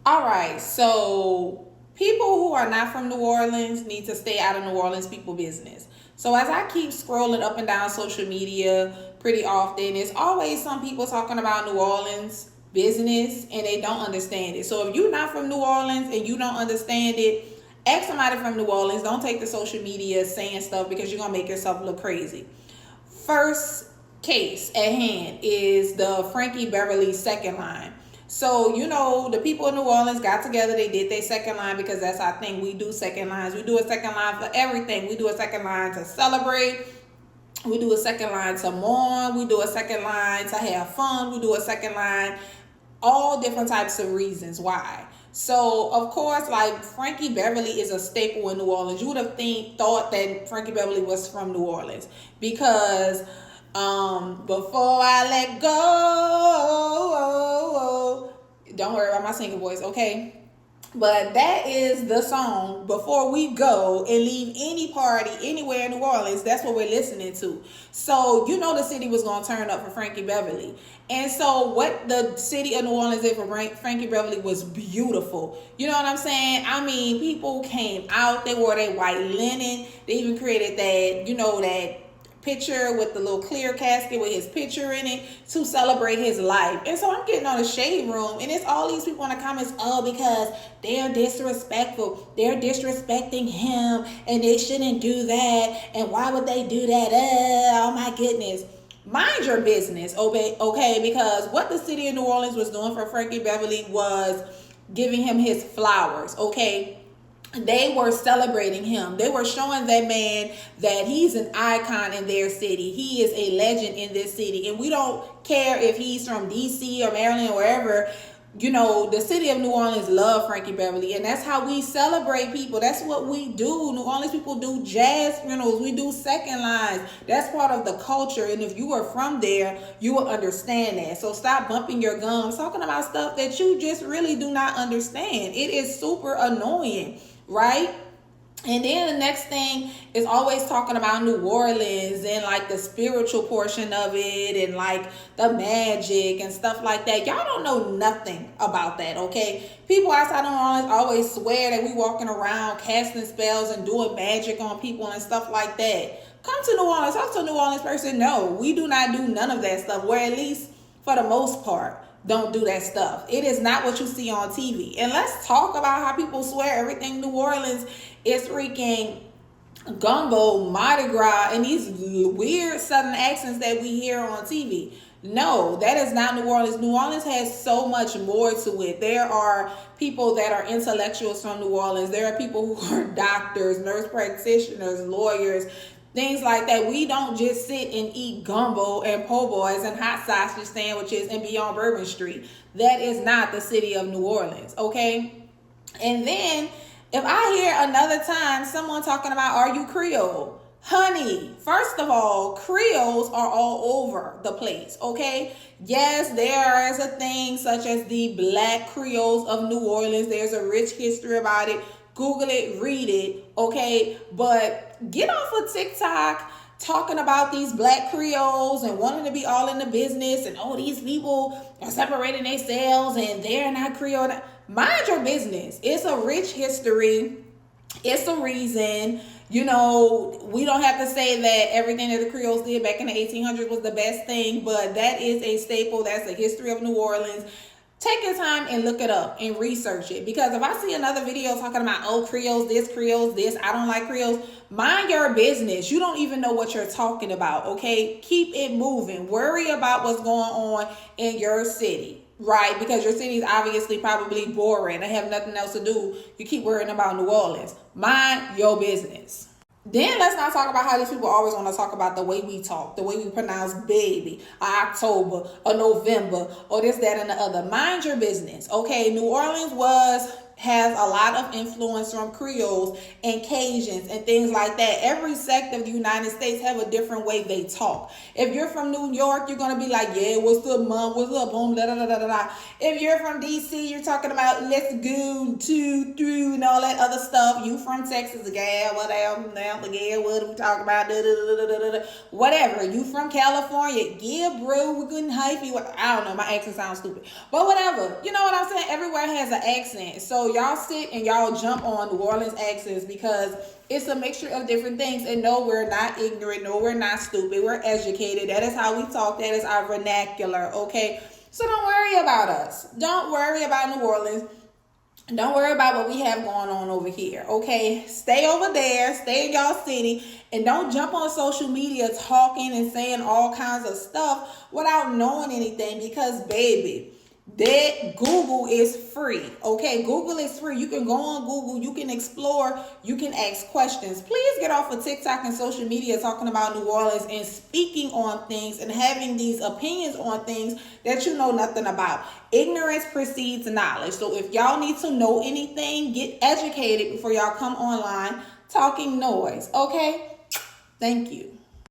All right, so people who are not from New Orleans need to stay out of New Orleans people business. So as I keep scrolling up and down social media pretty often, it's always some people talking about New Orleans business and they don't understand it. So if you're not from New Orleans and you don't understand it, ask somebody from New Orleans. Don't take the social media saying stuff because you're gonna make yourself look crazy. First case at hand is the Frankie Beverly second line. So, the people in New Orleans got together, they did their second line because that's our thing. We do second lines. We do a second line for everything. We do a second line to celebrate. We do a second line to mourn. We do a second line to have fun. We do a second line, all different types of reasons why. So of course, like Frankie Beverly is a staple in New Orleans. You would have thought that Frankie Beverly was from New Orleans because before I let go, don't worry about my singing voice, okay? But that is the song before we go and leave any party anywhere in New Orleans. That's what we're listening to. So the city was going to turn up for Frankie Beverly. And so what the city of New Orleans did for Frankie Beverly was beautiful. You know what I'm saying? I mean, people came out. They wore their white linen. They even created that, that picture with the little clear casket with his picture in it to celebrate his life. And so I'm getting on the shade room and it's all these people in the comments, because they're disrespectful, they're disrespecting him and they shouldn't do that, and why would they do that? Oh my goodness. Mind your business, okay? Because what the city of New Orleans was doing for Frankie Beverly was giving him his flowers, okay? They were celebrating him. They were showing that man that he's an icon in their city. He is a legend in this city. And we don't care if he's from DC or Maryland or wherever. The city of New Orleans love Frankie Beverly. And that's how we celebrate people. That's what we do. New Orleans people do jazz funerals. We do second lines. That's part of the culture. And if you are from there, you will understand that. So stop bumping your gums talking about stuff that you just really do not understand. It is super annoying. Right? And then the next thing is always talking about New Orleans and like the spiritual portion of it and like the magic and stuff like that. Y'all don't know nothing about that, okay? People outside of New Orleans always swear that we walking around casting spells and doing magic on people and stuff like that. Come to New Orleans, talk to a New Orleans person. No, we do not do none of that stuff. Where at least for the most part, don't do that stuff. It is not what you see on TV. And let's talk about how people swear everything New Orleans is freaking gumbo, Mardi Gras, and these weird southern accents that we hear on TV. No, that is not New Orleans. New Orleans has so much more to it. There are people that are intellectuals from New Orleans. There are people who are doctors, nurse practitioners, lawyers, things like that. We don't just sit and eat gumbo and po' boys and hot sausage sandwiches and be on Bourbon Street. That is not the city of New Orleans, okay? And then if I hear another time someone talking about, are you Creole? Honey, first of all, Creoles are all over the place, okay? Yes, there is a thing such as the Black Creoles of New Orleans. There's a rich history about it. Google it, read it, okay? But get off of TikTok talking about these Black Creoles and wanting to be all in the business and, these people are separating themselves and they're not Creole. Mind your business. It's a rich history. It's a reason. We don't have to say that everything that the Creoles did back in the 1800s was the best thing, but that is a staple. That's the history of New Orleans. Take your time and look it up and research it. Because if I see another video talking about, Creoles, this, I don't like Creoles, mind your business. You don't even know what you're talking about, okay? Keep it moving. Worry about what's going on in your city, right? Because your city is obviously probably boring. They have nothing else to do. You keep worrying about New Orleans. Mind your business. Then let's not talk about how these people always want to talk about the way we talk, the way we pronounce baby, or October, or November, or this, that, and the other. Mind your business, okay? New Orleans has a lot of influence from Creoles and Cajuns and things like that. Every sect of the United States have a different way they talk. If you're from New York, you're going to be like, yeah, what's up, mom? What's up, home? Da, da, da, da, da. If you're from DC, you're talking about let's go, 2, 3, and all that other stuff. You from Texas, yeah, whatever, yeah, what are we talking about? Da, da, da, da, da, da. Whatever. You from California, yeah, bro, we're good in hyphy. I don't know, my accent sounds stupid. But whatever. You know what I'm saying? everywhere has an accent. So y'all sit and y'all jump on New Orleans accents because it's a mixture of different things. And no, we're not ignorant. No, we're not stupid. We're educated. That is how we talk. That is our vernacular. Okay. So don't worry about us. Don't worry about New Orleans. Don't worry about what we have going on over here, okay? Stay over there, stay in y'all city, and don't jump on social media talking and saying all kinds of stuff without knowing anything because, baby, that Google is free, okay? Google is free. You can go on Google, you can explore, you can ask questions. Please get off of TikTok and social media talking about New Orleans and speaking on things and having these opinions on things that you know nothing about. Ignorance precedes knowledge. So if y'all need to know anything, get educated before y'all come online talking noise, okay? Thank you.